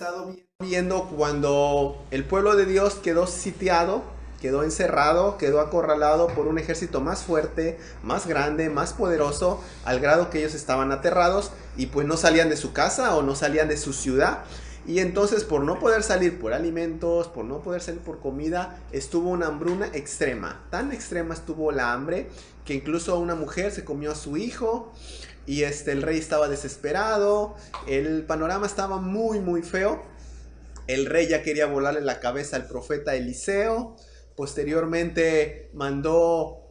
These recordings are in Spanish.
estado viendo cuando el pueblo de Dios quedó sitiado, quedó encerrado, quedó acorralado por un ejército más fuerte, más grande, más poderoso, al grado que ellos estaban aterrados y pues no salían de su casa o no salían de su ciudad. Y entonces por no poder salir por alimentos, por no poder salir por comida, estuvo una hambruna extrema. Tan extrema estuvo la hambre que incluso una mujer se comió a su hijo y el rey estaba desesperado. El panorama estaba muy feo. El rey ya quería volarle la cabeza al profeta Eliseo. Posteriormente mandó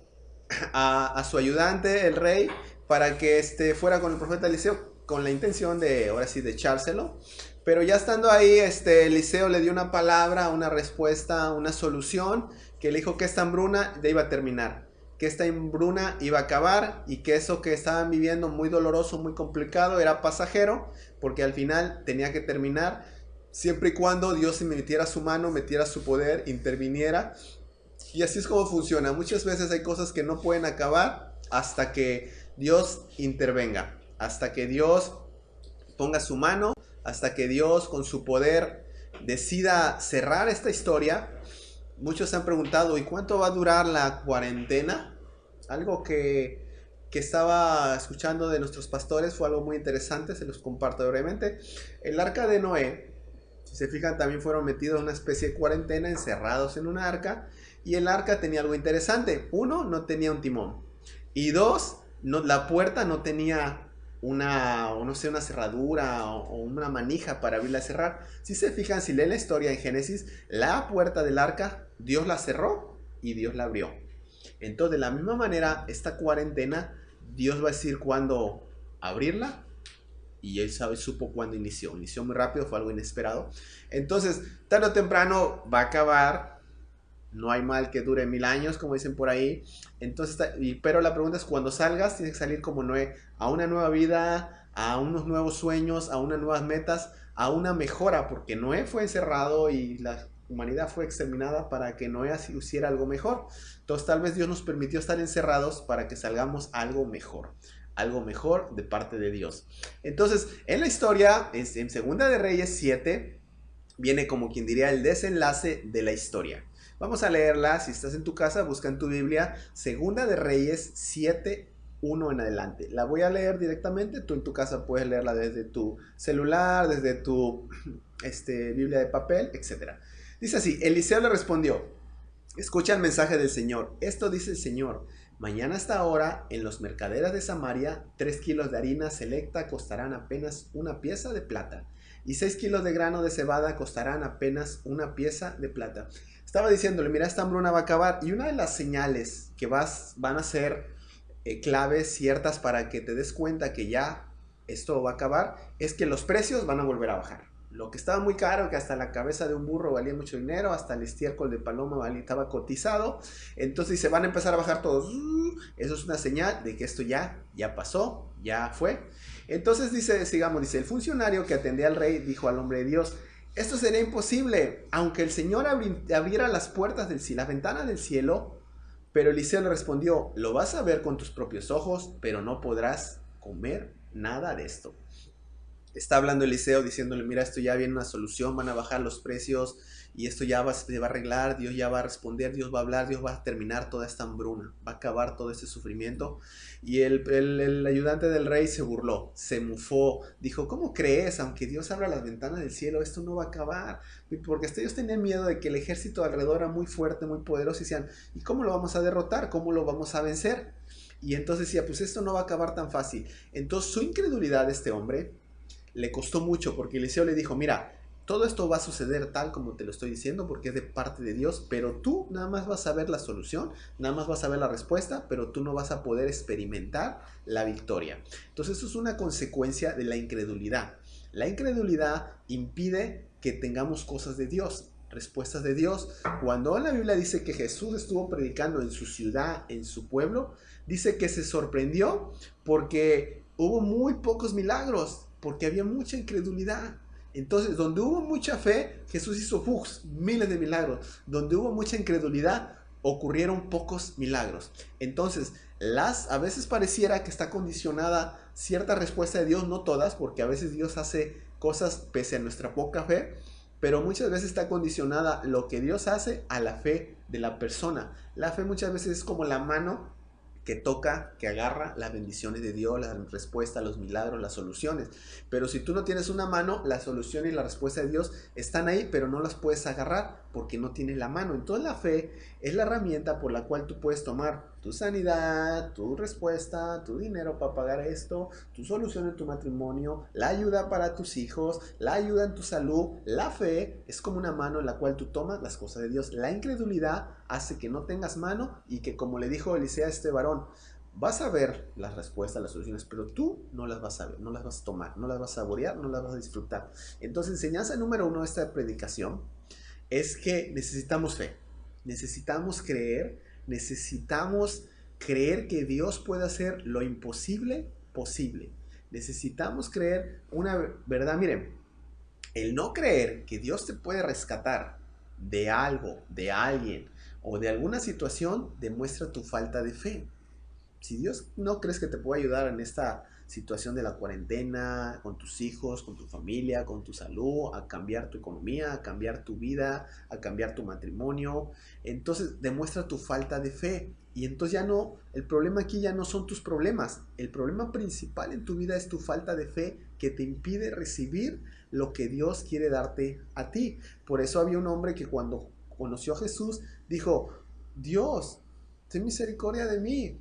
a su ayudante, el rey, para que fuera con el profeta Eliseo con la intención de, ahora sí, de echárselo. Pero ya estando ahí, Eliseo le dio una palabra, una respuesta, una solución, que le dijo que esta hambruna ya iba a terminar, que esta hambruna iba a acabar y que eso que estaban viviendo muy doloroso, muy complicado, era pasajero, porque al final tenía que terminar, siempre y cuando Dios metiera su mano, metiera su poder, interviniera. Y así es como funciona. Muchas veces hay cosas que no pueden acabar hasta que Dios intervenga, hasta que Dios ponga su mano, hasta que Dios con su poder decida cerrar esta historia. Muchos se han preguntado, ¿y cuánto va a durar la cuarentena? Algo que estaba escuchando de nuestros pastores fue algo muy interesante, se los comparto brevemente. El arca de Noé, si se fijan, también fueron metidos en una especie de cuarentena, encerrados en un arca. Y el arca tenía algo interesante. Uno, no tenía un timón. Y dos, no, la puerta no tenía no sé, una cerradura o una manija para abrirla y cerrar. Si se fijan, si leen la historia en Génesis, la puerta del arca, Dios la cerró y Dios la abrió. Entonces, de la misma manera, esta cuarentena, Dios va a decir cuándo abrirla. Y él supo cuándo inició. Inició muy rápido, fue algo inesperado. Entonces, tarde o temprano va a acabar. No hay mal que dure 1000 años, como dicen por ahí. Entonces, pero la pregunta es, cuando salgas, tienes que salir como Noé, a una nueva vida, a unos nuevos sueños, a unas nuevas metas, a una mejora, porque Noé fue encerrado y la humanidad fue exterminada para que Noé así hiciera algo mejor. Entonces, tal vez Dios nos permitió estar encerrados para que salgamos algo mejor de parte de Dios. Entonces, en la historia, en Segunda de Reyes 7, viene como quien diría el desenlace de la historia. Vamos a leerla. Si estás en tu casa, busca en tu Biblia Segunda de Reyes 7, 1 en adelante. La voy a leer directamente. Tú en tu casa puedes leerla desde tu celular, desde tu Biblia de papel, etc. Dice así: Eliseo le respondió: escucha el mensaje del Señor. Esto dice el Señor: mañana a esta hora, en los mercaderes de Samaria, 3 kilos de harina selecta costarán apenas una pieza de plata, y 6 kilos de grano de cebada costarán apenas una pieza de plata. Estaba diciéndole, mira, esta hambruna va a acabar, y una de las señales que van a ser claves ciertas para que te des cuenta que ya esto va a acabar, es que los precios van a volver a bajar. Lo que estaba muy caro, que hasta la cabeza de un burro valía mucho dinero, hasta el estiércol de paloma estaba cotizado, entonces se van a empezar a bajar todos. Eso es una señal de que esto ya pasó, ya fue. Entonces dice, el funcionario que atendía al rey dijo al hombre de Dios: esto sería imposible, aunque el Señor abriera las puertas las ventanas del cielo. Pero Eliseo le respondió: lo vas a ver con tus propios ojos, pero no podrás comer nada de esto. Está hablando Eliseo diciéndole, mira, esto ya viene una solución, van a bajar los precios y esto ya se va a arreglar, Dios ya va a responder, Dios va a hablar, Dios va a terminar toda esta hambruna, va a acabar todo este sufrimiento. Y el ayudante del rey se burló, se mufó, dijo, ¿cómo crees? Aunque Dios abra las ventanas del cielo, esto no va a acabar. Porque ellos tenían miedo de que el ejército alrededor era muy fuerte, muy poderoso, y decían, ¿y cómo lo vamos a derrotar? ¿Cómo lo vamos a vencer? Y entonces decía, pues esto no va a acabar tan fácil. Entonces su incredulidad de este hombre le costó mucho, porque Eliseo le dijo, mira, todo esto va a suceder tal como te lo estoy diciendo porque es de parte de Dios, pero tú nada más vas a ver la solución, nada más vas a ver la respuesta, pero tú no vas a poder experimentar la victoria. Entonces eso es una consecuencia de la incredulidad. La incredulidad impide que tengamos cosas de Dios, respuestas de Dios. Cuando la Biblia dice que Jesús estuvo predicando en su ciudad, en su pueblo, dice que se sorprendió porque hubo muy pocos milagros, porque había mucha incredulidad. Entonces, donde hubo mucha fe, Jesús hizo miles de milagros. Donde hubo mucha incredulidad, ocurrieron pocos milagros. Entonces, a veces pareciera que está condicionada cierta respuesta de Dios, no todas, porque a veces Dios hace cosas pese a nuestra poca fe, pero muchas veces está condicionada lo que Dios hace a la fe de la persona. La fe muchas veces es como la mano que toca, que agarra las bendiciones de Dios, la respuesta, los milagros, las soluciones. Pero si tú no tienes una mano, la solución y la respuesta de Dios están ahí, pero no las puedes agarrar porque no tienes la mano. Entonces la fe es la herramienta por la cual tú puedes tomar tu sanidad, tu respuesta, tu dinero para pagar esto, tu solución en tu matrimonio, la ayuda para tus hijos, la ayuda en tu salud. La fe es como una mano en la cual tú tomas las cosas de Dios. La incredulidad hace que no tengas mano y que, como le dijo Eliseo a este varón, vas a ver las respuestas, las soluciones, pero tú no las vas a ver, no las vas a tomar, no las vas a saborear, no las vas a disfrutar. Entonces, enseñanza número 1 de esta predicación es que necesitamos fe, necesitamos creer que Dios puede hacer lo imposible posible. Necesitamos creer una verdad. Miren, el no creer que Dios te puede rescatar de algo, de alguien o de alguna situación demuestra tu falta de fe. Si Dios no crees que te puede ayudar en esta situación de la cuarentena, con tus hijos, con tu familia, con tu salud, a cambiar tu economía, a cambiar tu vida, a cambiar tu matrimonio, entonces demuestra tu falta de fe. Y entonces ya no, el problema aquí ya no son tus problemas. El problema principal en tu vida es tu falta de fe que te impide recibir lo que Dios quiere darte a ti. Por eso había un hombre que cuando conoció a Jesús dijo: Dios, ten misericordia de mí.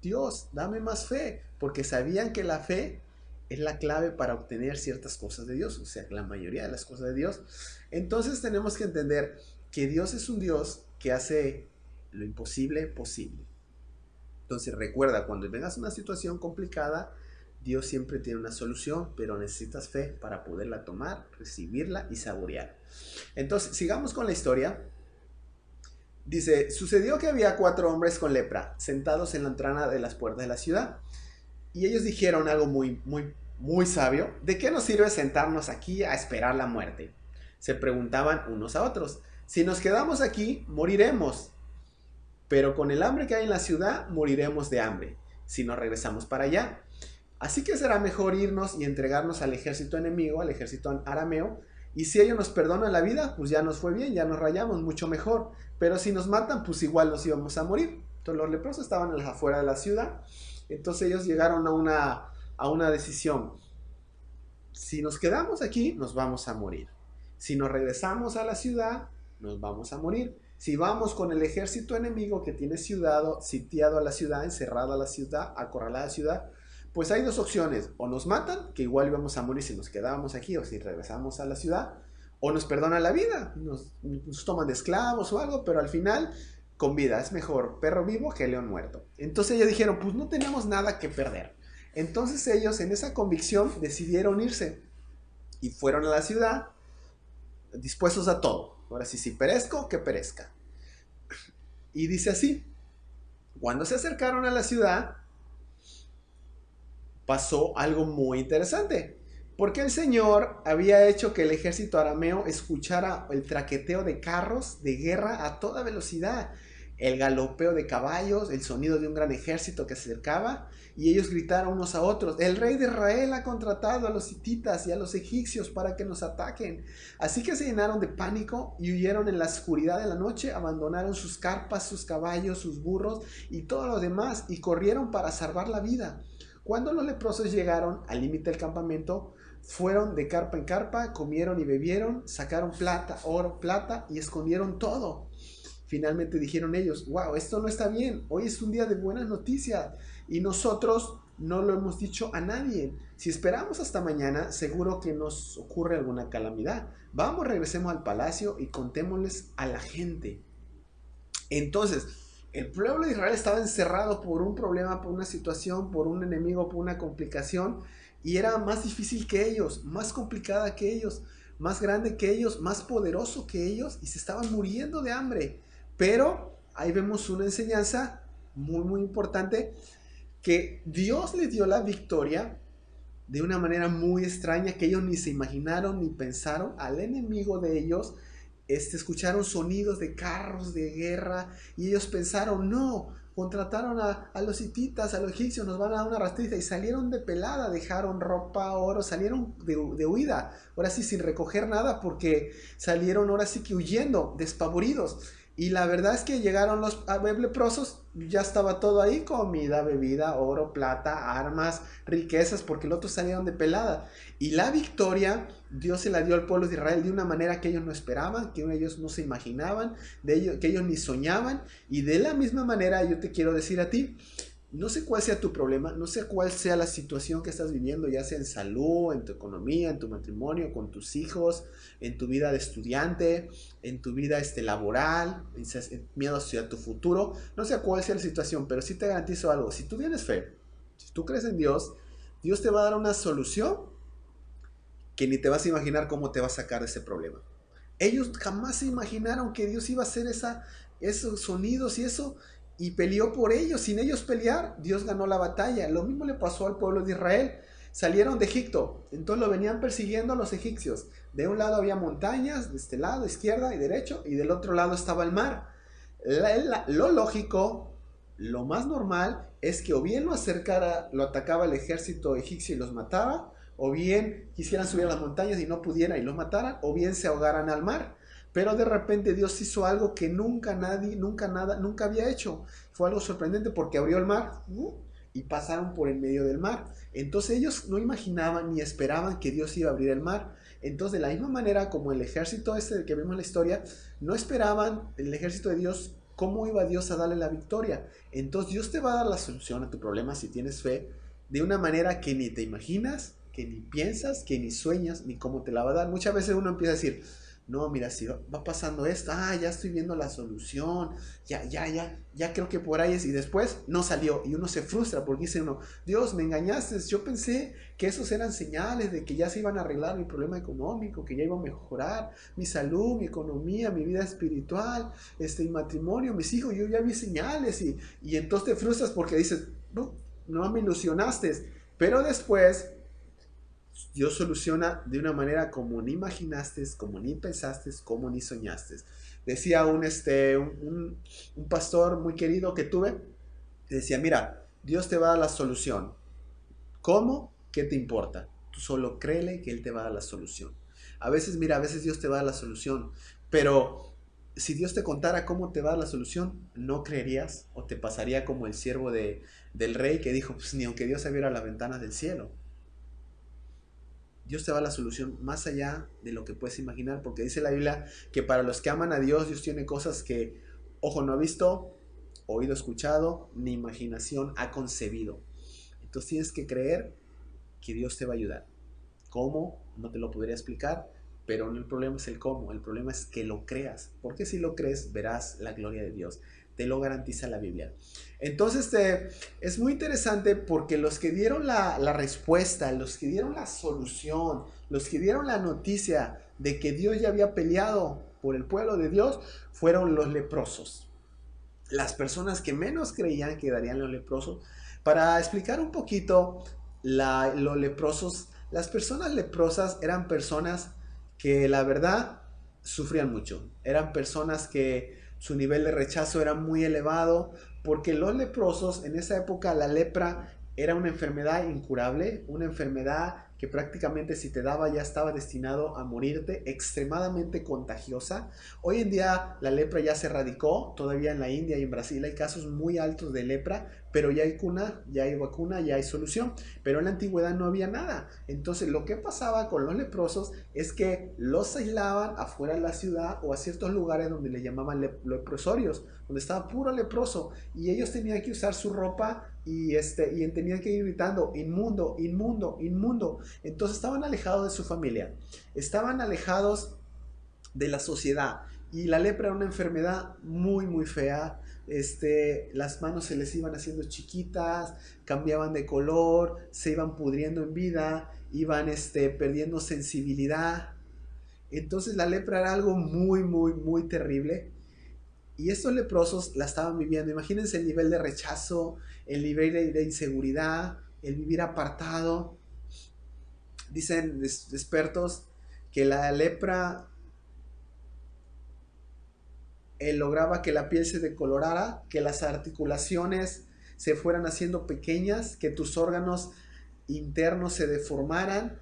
Dios, dame más fe, porque sabían que la fe es la clave para obtener ciertas cosas de Dios, o sea, la mayoría de las cosas de Dios. Entonces tenemos que entender que Dios es un Dios que hace lo imposible posible. Entonces recuerda, cuando vengas a una situación complicada, Dios siempre tiene una solución, pero necesitas fe para poderla tomar, recibirla y saborear. Entonces, sigamos con la historia. Dice: sucedió que había 4 hombres con lepra sentados en la entrada de las puertas de la ciudad. Y ellos dijeron algo muy sabio: ¿de qué nos sirve sentarnos aquí a esperar la muerte? Se preguntaban unos a otros. Si nos quedamos aquí, moriremos. Pero con el hambre que hay en la ciudad, moriremos de hambre si nos regresamos para allá. Así que será mejor irnos y entregarnos al ejército enemigo, al ejército arameo. Y si ellos nos perdonan la vida, pues ya nos fue bien, ya nos rayamos, mucho mejor. Pero si nos matan, pues igual nos íbamos a morir. Entonces los leprosos estaban en las afueras de la ciudad. Entonces ellos llegaron a una decisión. Si nos quedamos aquí, nos vamos a morir. Si nos regresamos a la ciudad, nos vamos a morir. Si vamos con el ejército enemigo que tiene sitiado a la ciudad, encerrado a la ciudad, acorralada a la ciudad, pues hay 2 opciones: o nos matan, que igual íbamos a morir si nos quedábamos aquí, o si regresamos a la ciudad, o nos perdonan la vida, nos toman de esclavos o algo, pero al final con vida. Es mejor perro vivo que león muerto. Entonces ellos dijeron: pues no tenemos nada que perder. Entonces ellos, en esa convicción, decidieron irse y fueron a la ciudad dispuestos a todo. Ahora sí, si perezco, que perezca. Y dice así: cuando se acercaron a la ciudad, pasó algo muy interesante, porque el Señor había hecho que el ejército arameo escuchara el traqueteo de carros de guerra a toda velocidad, el galopeo de caballos, el sonido de un gran ejército que se acercaba, y ellos gritaron unos a otros: el rey de Israel ha contratado a los hititas y a los egipcios para que nos ataquen. Así que se llenaron de pánico y huyeron en la oscuridad de la noche, abandonaron sus carpas, sus caballos, sus burros y todo lo demás, y corrieron para salvar la vida. Cuando los leprosos llegaron al límite del campamento, fueron de carpa en carpa, comieron y bebieron, sacaron plata, oro, plata y escondieron todo. Finalmente dijeron ellos: wow, esto no está bien, hoy es un día de buenas noticias y nosotros no lo hemos dicho a nadie. Si esperamos hasta mañana, seguro que nos ocurre alguna calamidad. Vamos, regresemos al palacio y contémosles a la gente. Entonces, el pueblo de Israel estaba encerrado por un problema, por una situación, por un enemigo, por una complicación, y era más difícil que ellos, más complicada que ellos, más grande que ellos, más poderoso que ellos, y se estaban muriendo de hambre. Pero ahí vemos una enseñanza muy importante, que Dios les dio la victoria de una manera muy extraña que ellos ni se imaginaron ni pensaron. Al enemigo de ellos escucharon sonidos de carros de guerra y ellos pensaron: no, contrataron a los hititas, a los egipcios, nos van a dar una rastriza, y salieron de pelada, dejaron ropa, oro, salieron de huida, ahora sí sin recoger nada, porque salieron ahora sí que huyendo, despavoridos. Y la verdad es que llegaron los leprosos, ya estaba todo ahí, comida, bebida, oro, plata, armas, riquezas, porque los otros salieron de pelada. Y la victoria Dios se la dio al pueblo de Israel de una manera que ellos no esperaban, que ellos no se imaginaban, que ellos ni soñaban. Y de la misma manera yo te quiero decir a ti, no sé cuál sea tu problema, no sé cuál sea la situación que estás viviendo, ya sea en salud, en tu economía, en tu matrimonio, con tus hijos, en tu vida de estudiante, en tu vida laboral, en miedo hacia tu futuro. No sé cuál sea la situación, pero sí te garantizo algo. Si tú tienes fe, si tú crees en Dios, Dios te va a dar una solución que ni te vas a imaginar cómo te va a sacar de ese problema. Ellos jamás se imaginaron que Dios iba a hacer esos sonidos y eso, y peleó por ellos. Sin ellos pelear, Dios ganó la batalla. Lo mismo le pasó al pueblo de Israel. Salieron de Egipto, entonces lo venían persiguiendo a los egipcios. De un lado había montañas, de este lado, izquierda y derecho, y del otro lado estaba el mar. Lo lógico, lo más normal, es que o bien lo atacaba el ejército egipcio y los mataba, o bien quisieran subir a las montañas y no pudieran y los mataran, o bien se ahogaran al mar. Pero de repente Dios hizo algo que nunca nadie, nunca había hecho. Fue algo sorprendente porque abrió el mar y pasaron por el medio del mar. Entonces ellos no imaginaban ni esperaban que Dios iba a abrir el mar. Entonces, de la misma manera como el ejército del que vemos en la historia, no esperaban el ejército de Dios cómo iba Dios a darle la victoria. Entonces Dios te va a dar la solución a tu problema si tienes fe, de una manera que ni te imaginas, que ni piensas, que ni sueñas, ni cómo te la va a dar. Muchas veces uno empieza a decir, no, mira, si va pasando esto, ya estoy viendo la solución, ya creo que por ahí es, y después no salió, y uno se frustra porque dice uno, Dios, me engañaste, yo pensé que esos eran señales de que ya se iban a arreglar mi problema económico, que ya iba a mejorar mi salud, mi economía, mi vida espiritual, mi matrimonio, mis hijos, yo ya vi señales, y entonces te frustras porque dices, no me ilusionaste, pero después Dios soluciona de una manera como ni imaginaste, como ni pensaste, como ni soñaste. Decía un pastor muy querido que tuve, decía, mira, Dios te va a dar la solución. ¿Cómo? ¿Qué te importa? Tú solo créele que Él te va a dar la solución. A veces, mira, a veces Dios te va a dar la solución, pero si Dios te contara cómo te va a dar la solución, no creerías, o te pasaría como el siervo del rey que dijo, pues ni aunque Dios abriera las ventanas del cielo. Dios te va a la solución más allá de lo que puedes imaginar, porque dice la Biblia que para los que aman a Dios, Dios tiene cosas que ojo no ha visto, oído escuchado, ni imaginación ha concebido. Entonces tienes que creer que Dios te va a ayudar. ¿Cómo? No te lo podría explicar, pero no el problema es el cómo, el problema es que lo creas, porque si lo crees verás la gloria de Dios. Te lo garantiza la Biblia. Entonces es muy interesante porque los que dieron la respuesta, los que dieron la solución, los que dieron la noticia de que Dios ya había peleado por el pueblo de Dios, fueron los leprosos. Las personas que menos creían que darían los leprosos. Para explicar un poquito los leprosos, las personas leprosas eran personas que la verdad sufrían mucho. Eran personas que su nivel de rechazo era muy elevado, porque los leprosos en esa época, la lepra era una enfermedad incurable, una enfermedad que prácticamente si te daba ya estaba destinado a morirte, extremadamente contagiosa. Hoy en día la lepra ya se erradicó, todavía en la India y en Brasil hay casos muy altos de lepra, pero ya hay vacuna, ya hay solución. Pero en la antigüedad no había nada. Entonces lo que pasaba con los leprosos es que los aislaban afuera de la ciudad o a ciertos lugares donde le llamaban leprosorios, donde estaba puro leproso, y ellos tenían que usar su ropa y tenían que ir gritando inmundo, inmundo, inmundo. Entonces estaban alejados de su familia, estaban alejados de la sociedad, y la lepra era una enfermedad muy muy fea. Las manos se les iban haciendo chiquitas, cambiaban de color, se iban pudriendo en vida, iban perdiendo sensibilidad. Entonces la lepra era algo muy muy muy terrible, y estos leprosos la estaban viviendo. Imagínense el nivel de rechazo, el nivel de inseguridad, el vivir apartado. Dicen expertos que la lepra él lograba que la piel se decolorara, que las articulaciones se fueran haciendo pequeñas, que tus órganos internos se deformaran,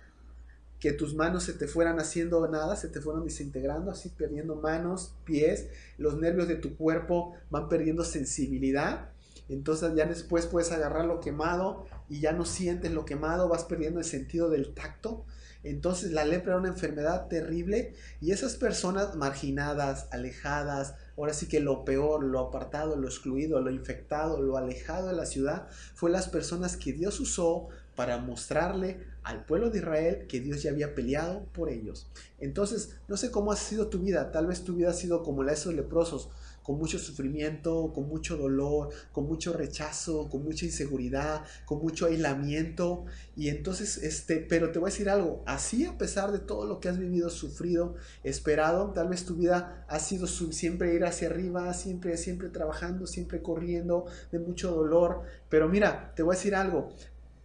que tus manos se te fueran haciendo nada, se te fueran desintegrando, así perdiendo manos, pies, los nervios de tu cuerpo van perdiendo sensibilidad. Entonces ya después puedes agarrar lo quemado y ya no sientes lo quemado, vas perdiendo el sentido del tacto. Entonces la lepra era una enfermedad terrible y esas personas marginadas, alejadas, ahora sí que lo peor, lo apartado, lo excluido, lo infectado, lo alejado de la ciudad, fue las personas que Dios usó para mostrarle al pueblo de Israel que Dios ya había peleado por ellos. Entonces, no sé cómo ha sido tu vida, tal vez tu vida ha sido como la de esos leprosos, con mucho sufrimiento, con mucho dolor, con mucho rechazo, con mucha inseguridad, con mucho aislamiento. Y entonces, pero te voy a decir algo, así a pesar de todo lo que has vivido, sufrido, esperado, tal vez tu vida ha sido siempre ir hacia arriba, siempre trabajando, siempre corriendo, de mucho dolor. Pero mira, te voy a decir algo,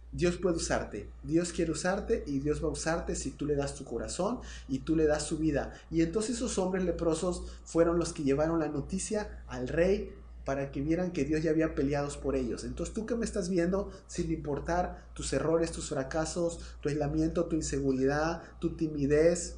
Dios puede usarte, Dios quiere usarte y Dios va a usarte si tú le das tu corazón y tú le das su vida. Y entonces esos hombres leprosos fueron los que llevaron la noticia al rey para que vieran que Dios ya había peleado por ellos. Entonces tú que me estás viendo, sin importar tus errores, tus fracasos, tu aislamiento, tu inseguridad, tu timidez,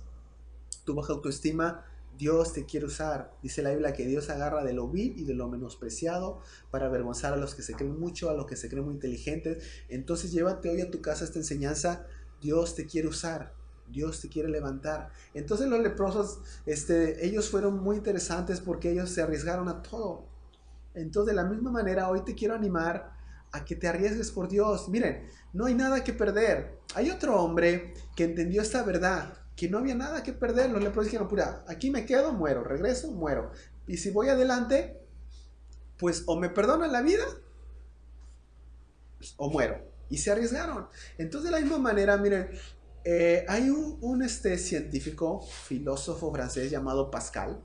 tu baja autoestima, Dios te quiere usar. Dice la Biblia que Dios agarra de lo vil y de lo menospreciado para avergonzar a los que se creen mucho, a los que se creen muy inteligentes. Entonces llévate hoy a tu casa esta enseñanza. Dios te quiere usar. Dios te quiere levantar. Entonces los leprosos, ellos fueron muy interesantes porque ellos se arriesgaron a todo. Entonces de la misma manera hoy te quiero animar a que te arriesgues por Dios. Miren, no hay nada que perder. Hay otro hombre que entendió esta verdad, que no había nada que perder. Los leprosos dijeron, pura, aquí me quedo, muero, regreso, muero. Y si voy adelante, pues o me perdonan la vida, pues, o muero. Y se arriesgaron. Entonces de la misma manera, miren, hay un científico, filósofo francés llamado Pascal.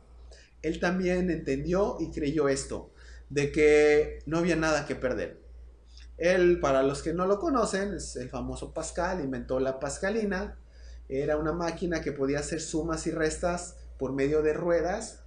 Él también entendió y creyó esto, de que no había nada que perder. Él, para los que no lo conocen, es el famoso Pascal, inventó la pascalina. Era una máquina que podía hacer sumas y restas por medio de ruedas.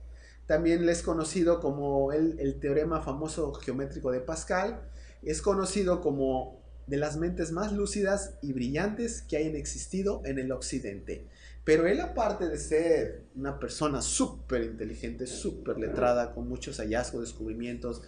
También es conocido como el teorema famoso geométrico de Pascal. Es conocido como de las mentes más lúcidas y brillantes que hayan existido en el occidente. Pero él, aparte de ser una persona súper inteligente, súper letrada, con muchos hallazgos, descubrimientos,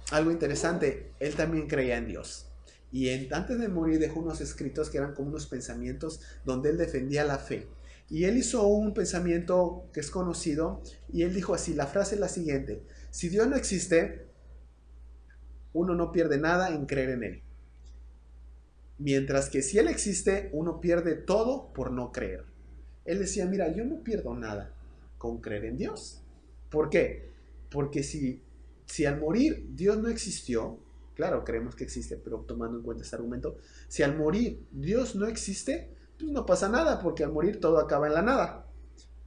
algo interesante, él también creía en Dios. Y antes de morir dejó unos escritos que eran como unos pensamientos donde él defendía la fe. Y él hizo un pensamiento que es conocido y él dijo así, la frase es la siguiente: si Dios no existe, uno no pierde nada en creer en él. Mientras que si él existe, uno pierde todo por no creer. Él decía, mira, yo no pierdo nada con creer en Dios. ¿Por qué? Porque si al morir Dios no existió, claro, creemos que existe, pero tomando en cuenta este argumento, si al morir Dios no existe, pues no pasa nada, porque al morir todo acaba en la nada.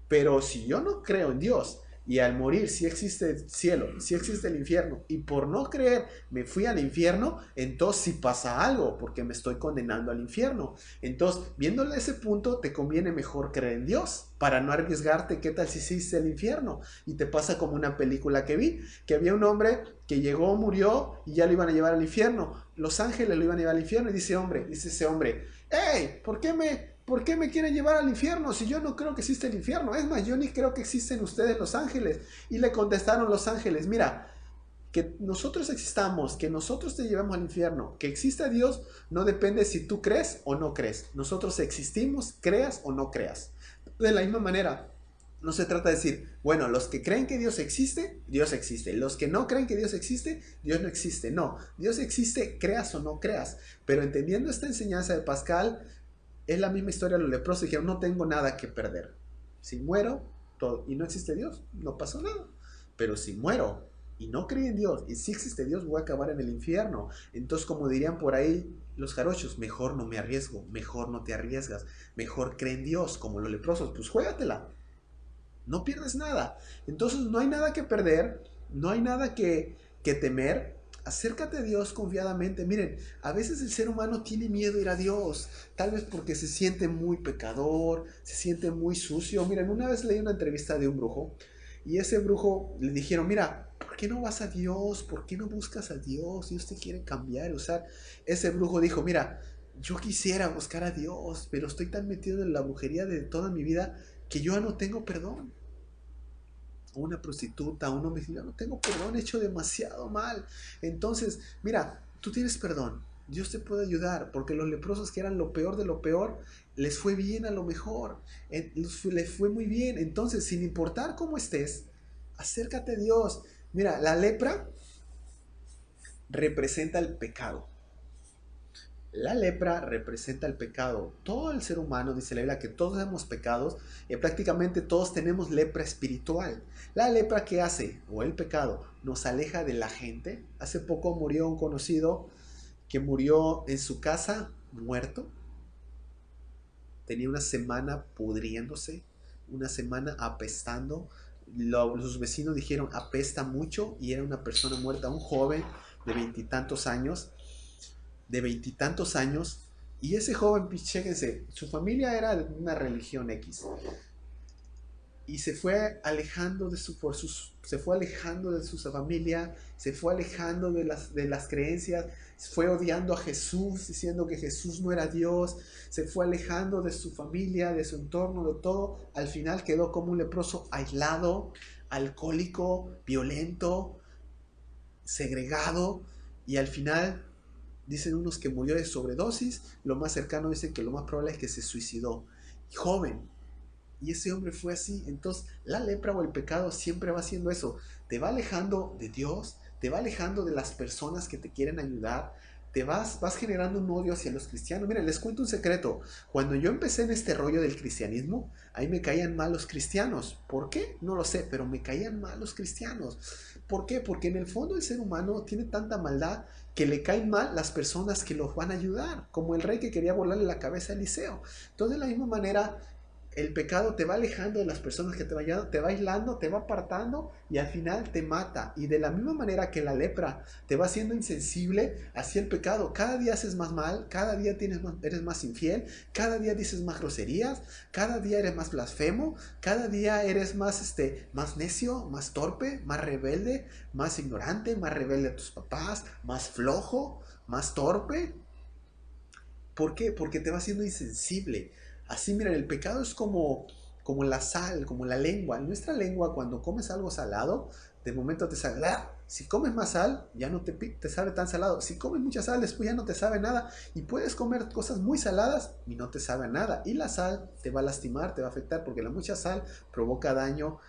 Pero si yo no creo en Dios y al morir sí existe el cielo, sí existe el infierno, y por no creer me fui al infierno, entonces sí pasa algo, porque me estoy condenando al infierno. Entonces, viéndole ese punto, te conviene mejor creer en Dios, para no arriesgarte. ¿Qué tal si existe el infierno? Y te pasa como una película que vi, que había un hombre que llegó, murió, y ya lo iban a llevar al infierno. Los ángeles lo iban a llevar al infierno, y dice ese hombre, ¡hey! ¿Por qué me quieren llevar al infierno si yo no creo que existe el infierno? Es más, yo ni creo que existen ustedes los ángeles. Y le contestaron los ángeles, mira, que nosotros existamos, que nosotros te llevemos al infierno, que exista Dios, no depende si tú crees o no crees. Nosotros existimos, creas o no creas. De la misma manera, no se trata de decir, bueno, los que creen que Dios existe, Dios existe. Los que no creen que Dios existe, Dios no existe. No, Dios existe, creas o no creas. Pero entendiendo esta enseñanza de Pascal, es la misma historia de los leprosos. Dijeron, no tengo nada que perder. Si muero todo, y no existe Dios, no pasó nada. Pero si muero y no creí en Dios, y si existe Dios, voy a acabar en el infierno. Entonces, como dirían por ahí los jarochos, mejor no me arriesgo, mejor no te arriesgas, mejor cree en Dios, como los leprosos, pues juégatela, no pierdes nada. Entonces no hay nada que perder, no hay nada que temer. Acércate a Dios confiadamente. Miren, a veces el ser humano tiene miedo a ir a Dios, tal vez porque se siente muy pecador, se siente muy sucio. Miren, una vez leí una entrevista de un brujo Y ese brujo le dijeron, mira, ¿por qué no vas a Dios? ¿Por qué no buscas a Dios? Dios te quiere cambiar y usar. Ese brujo dijo, mira, yo quisiera buscar a Dios, pero estoy tan metido en la brujería de toda mi vida que yo ya no tengo perdón. Una prostituta, un homicidio, no tengo perdón, he hecho demasiado mal. Entonces, mira, tú tienes perdón, Dios te puede ayudar, porque los leprosos que eran lo peor de lo peor, les fue bien a lo mejor, les fue muy bien. Entonces, sin importar cómo estés, acércate a Dios. Mira, la lepra representa el pecado. La lepra representa el pecado. Todo el ser humano, dice la Biblia, que todos tenemos pecados y prácticamente todos tenemos lepra espiritual. La lepra, ¿qué hace? O el pecado nos aleja de la gente. Hace poco murió un conocido que murió en su casa muerto. Tenía una semana pudriéndose, una semana apestando. Sus vecinos dijeron apesta mucho y era una persona muerta, un joven de veintitantos años. Y ese joven, chéquense, su familia era de una religión X y se fue alejando de su familia, se fue alejando de las creencias, fue odiando a Jesús, diciendo que Jesús no era Dios, se fue alejando de su familia, de su entorno, de todo. Al final quedó como un leproso aislado, alcohólico, violento, segregado, y al final dicen unos que murió de sobredosis, lo más cercano dicen que lo más probable es que se suicidó, joven. Y ese hombre fue así. Entonces la lepra o el pecado siempre va haciendo eso, te va alejando de Dios, te va alejando de las personas que te quieren ayudar, vas generando un odio hacia los cristianos. Miren, les cuento un secreto. Cuando yo empecé en este rollo del cristianismo, ahí me caían mal los cristianos. ¿Por qué? No lo sé, pero me caían mal los cristianos. ¿Por qué? Porque en el fondo el ser humano tiene tanta maldad que le caen mal las personas que los van a ayudar, como el rey que quería volarle la cabeza a Eliseo. Entonces, de la misma manera, el pecado te va alejando de las personas que te va aislando, te va apartando y al final te mata. Y de la misma manera que la lepra te va haciendo insensible, así el pecado. Cada día haces más mal, cada día eres más infiel, cada día dices más groserías, cada día eres más blasfemo, cada día eres más necio, más torpe, más rebelde, más ignorante, más rebelde a tus papás, más flojo, más torpe. ¿Por qué? Porque te va haciendo insensible. Así, miren, el pecado es como la sal, como la lengua. En nuestra lengua, cuando comes algo salado, de momento te sabe. Si comes más sal, ya no te sabe tan salado. Si comes mucha sal, después ya no te sabe nada. Y puedes comer cosas muy saladas y no te sabe nada. Y la sal te va a lastimar, te va a afectar, porque la mucha sal provoca daño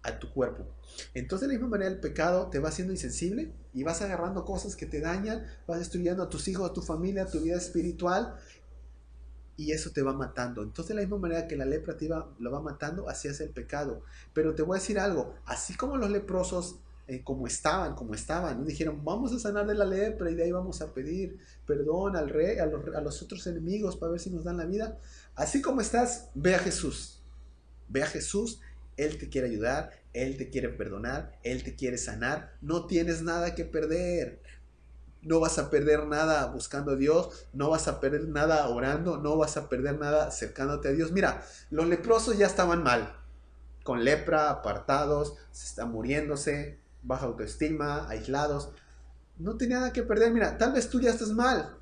a tu cuerpo. Entonces, de la misma manera, el pecado te va haciendo insensible y vas agarrando cosas que te dañan, vas destruyendo a tus hijos, a tu familia, a tu vida espiritual, y eso te va matando. Entonces, de la misma manera que la lepra lo va matando, así es el pecado. Pero te voy a decir algo, así como los leprosos, como estaban, ¿no? Dijeron, vamos a sanar de la lepra y de ahí vamos a pedir perdón al rey, a los otros enemigos para ver si nos dan la vida. Así como estás, ve a Jesús. Ve a Jesús, Él te quiere ayudar, Él te quiere perdonar, Él te quiere sanar. No tienes nada que perder. No vas a perder nada buscando a Dios, no vas a perder nada orando, no vas a perder nada acercándote a Dios. Mira, los leprosos ya estaban mal, con lepra, apartados, se están muriéndose, baja autoestima, aislados. No tenía nada que perder. Mira, tal vez tú ya estás mal.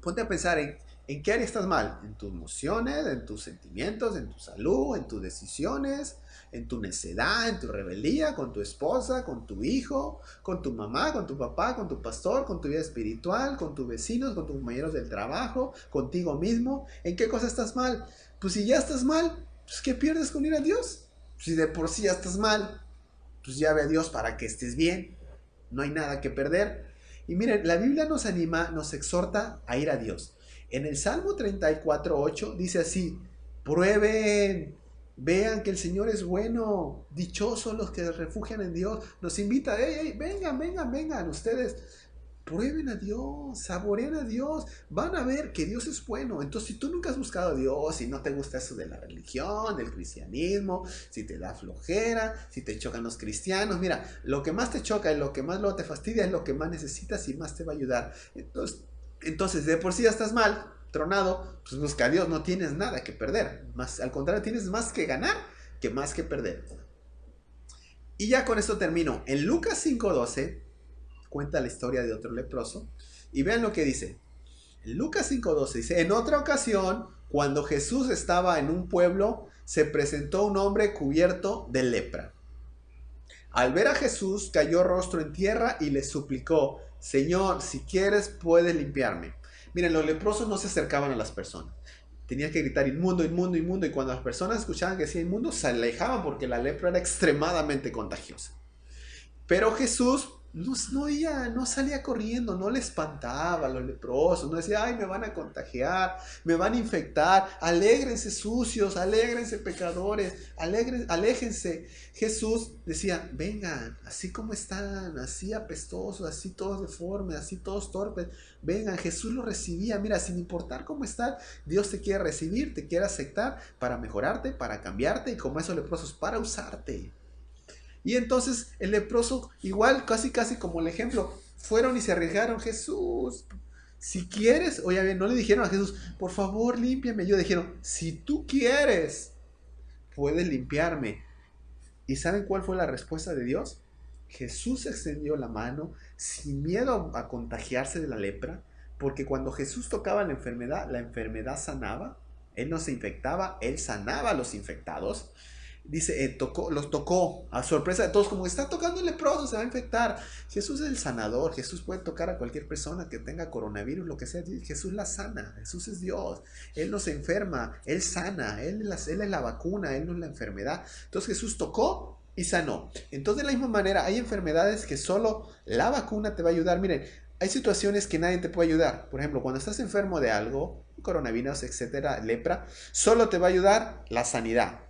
Ponte a pensar en qué área estás mal. En tus emociones, en tus sentimientos, en tu salud, en tus decisiones, en tu necedad, en tu rebeldía, con tu esposa, con tu hijo, con tu mamá, con tu papá, con tu pastor, con tu vida espiritual, con tus vecinos, con tus compañeros del trabajo, contigo mismo. ¿En qué cosa estás mal? Pues si ya estás mal, pues ¿qué pierdes con ir a Dios? Si de por sí ya estás mal, pues ya ve a Dios para que estés bien. No hay nada que perder. Y miren, la Biblia nos anima, nos exhorta a ir a Dios. En el Salmo 34:8 dice así: prueben, vean que el Señor es bueno, dichosos los que refugian en Dios. Nos invita, hey, vengan ustedes. Prueben a Dios, saboreen a Dios, van a ver que Dios es bueno. Entonces, si tú nunca has buscado a Dios, si no te gusta eso de la religión, del cristianismo, si te da flojera, si te chocan los cristianos, mira, lo que más te choca y lo que más luego te fastidia es lo que más necesitas y más te va a ayudar. Entonces de por sí ya estás mal, tronado, pues busca a Dios, no tienes nada que perder. Más, al contrario, tienes más que ganar que más que perder. Y ya con esto termino. En Lucas 5:12 cuenta la historia de otro leproso. Y vean lo que dice. En Lucas 5:12 dice, en otra ocasión, cuando Jesús estaba en un pueblo, se presentó un hombre cubierto de lepra. Al ver a Jesús, cayó rostro en tierra y le suplicó, Señor, si quieres, puedes limpiarme. Miren, los leprosos no se acercaban a las personas. Tenían que gritar inmundo, inmundo, inmundo. Y cuando las personas escuchaban que decía inmundo, se alejaban porque la lepra era extremadamente contagiosa. Pero Jesús no salía corriendo, no le espantaba a los leprosos, no decía, ay, me van a contagiar, me van a infectar, alégrense sucios, alégrense pecadores, aléjense. Jesús decía, vengan, así como están, así apestosos, así todos deformes, así todos torpes, vengan. Jesús los recibía, mira, sin importar cómo están, Dios te quiere recibir, te quiere aceptar para mejorarte, para cambiarte y como esos leprosos, para usarte. Y entonces el leproso, igual, casi como el ejemplo, fueron y se arriesgaron, Jesús, si quieres, oye bien, no le dijeron a Jesús, por favor, límpiame. Ellos dijeron, si tú quieres, puedes limpiarme. ¿Y saben cuál fue la respuesta de Dios? Jesús extendió la mano sin miedo a contagiarse de la lepra, porque cuando Jesús tocaba la enfermedad sanaba. Él no se infectaba, él sanaba a los infectados. Dice, los tocó a sorpresa de todos, como está tocando el leproso, se va a infectar. Jesús es el sanador, Jesús puede tocar a cualquier persona que tenga coronavirus, lo que sea, Jesús la sana, Jesús es Dios, Él no se enferma, Él sana, Él es la vacuna, Él no es la enfermedad. Entonces Jesús tocó y sanó. Entonces de la misma manera hay enfermedades que solo la vacuna te va a ayudar. Miren, hay situaciones que nadie te puede ayudar. Por ejemplo, cuando estás enfermo de algo, coronavirus, etcétera, lepra, solo te va a ayudar la sanidad.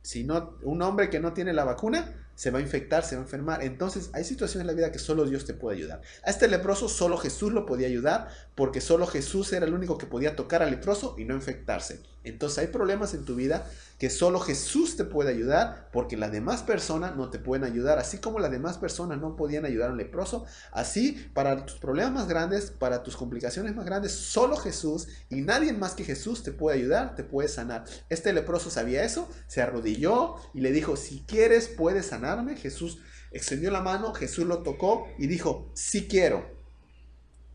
Si no, un hombre que no tiene la vacuna se va a infectar, se va a enfermar. Entonces hay situaciones en la vida que solo Dios te puede ayudar. A este leproso solo Jesús lo podía ayudar, porque solo Jesús era el único que podía tocar al leproso y no infectarse. Entonces hay problemas en tu vida que solo Jesús te puede ayudar, porque las demás personas no te pueden ayudar. Así como las demás personas no podían ayudar a un leproso, así para tus problemas más grandes, para tus complicaciones más grandes, solo Jesús y nadie más que Jesús te puede ayudar, te puede sanar. Este leproso sabía eso, se arrodilló y le dijo, si quieres puedes sanarme. Jesús extendió la mano, Jesús lo tocó y dijo, sí quiero,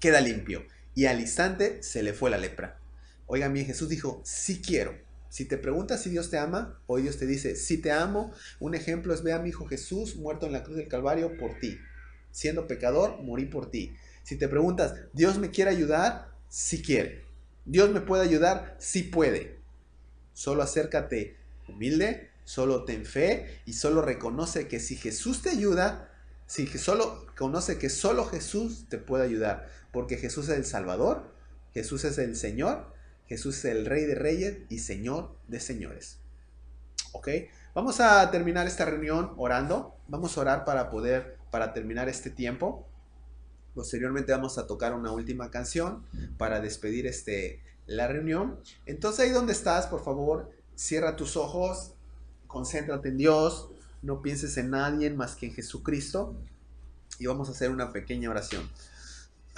queda limpio. Y al instante se le fue la lepra. Oigan bien, Jesús dijo, sí quiero. Si te preguntas si Dios te ama, hoy Dios te dice, sí te amo. Un ejemplo es, ve a mi hijo Jesús muerto en la cruz del Calvario por ti. Siendo pecador, morí por ti. Si te preguntas, ¿Dios me quiere ayudar? Sí quiere. ¿Dios me puede ayudar? Sí puede. Solo acércate humilde, solo ten fe y solo reconoce que si Jesús te ayuda, solo conoce que solo Jesús te puede ayudar. Porque Jesús es el Salvador, Jesús es el Señor, Jesús es el Rey de Reyes y Señor de Señores. ¿Ok? Vamos a terminar esta reunión orando. Vamos a orar para terminar este tiempo. Posteriormente vamos a tocar una última canción para despedir la reunión. Entonces ahí donde estás, por favor, cierra tus ojos, concéntrate en Dios, no pienses en nadie más que en Jesucristo y vamos a hacer una pequeña oración.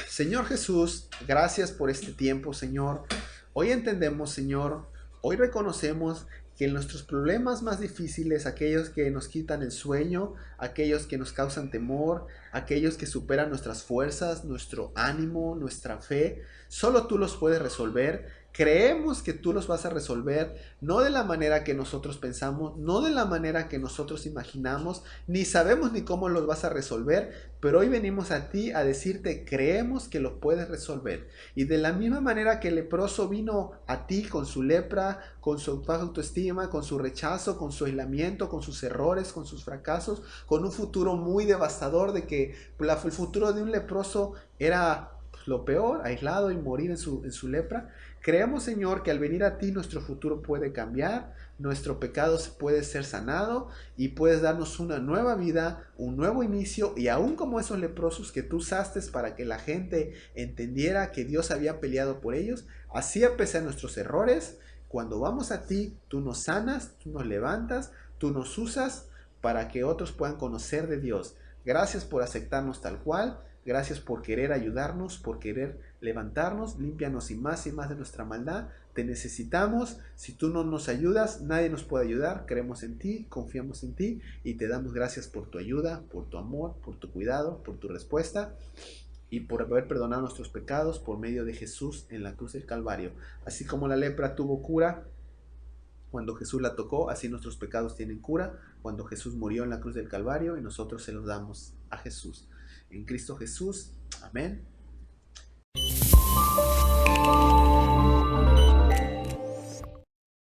Señor Jesús, gracias por este tiempo, Señor. Hoy entendemos, Señor, hoy reconocemos que en nuestros problemas más difíciles, aquellos que nos quitan el sueño, aquellos que nos causan temor, aquellos que superan nuestras fuerzas, nuestro ánimo, nuestra fe, solo tú los puedes resolver. Creemos que tú los vas a resolver, no de la manera que nosotros pensamos, no de la manera que nosotros imaginamos, ni sabemos ni cómo los vas a resolver, pero hoy venimos a ti a decirte, creemos que lo puedes resolver. Y de la misma manera que el leproso vino a ti con su lepra, con su baja autoestima, con su rechazo, con su aislamiento, con sus errores, con sus fracasos, con un futuro muy devastador de que el futuro de un leproso era lo peor, aislado y morir en su lepra. Creemos, Señor, que al venir a ti nuestro futuro puede cambiar, nuestro pecado puede ser sanado y puedes darnos una nueva vida, un nuevo inicio y aún como esos leprosos que tú usaste para que la gente entendiera que Dios había peleado por ellos, así a pesar de nuestros errores, cuando vamos a ti, tú nos sanas, tú nos levantas, tú nos usas para que otros puedan conocer de Dios. Gracias por aceptarnos tal cual. Gracias por querer ayudarnos, por querer levantarnos. Límpianos y más de nuestra maldad. Te necesitamos. Si tú no nos ayudas, nadie nos puede ayudar. Creemos en ti, confiamos en ti y te damos gracias por tu ayuda, por tu amor, por tu cuidado, por tu respuesta y por haber perdonado nuestros pecados por medio de Jesús en la cruz del Calvario. Así como la lepra tuvo cura cuando Jesús la tocó, así nuestros pecados tienen cura cuando Jesús murió en la cruz del Calvario y nosotros se los damos a Jesús. En Cristo Jesús. Amén.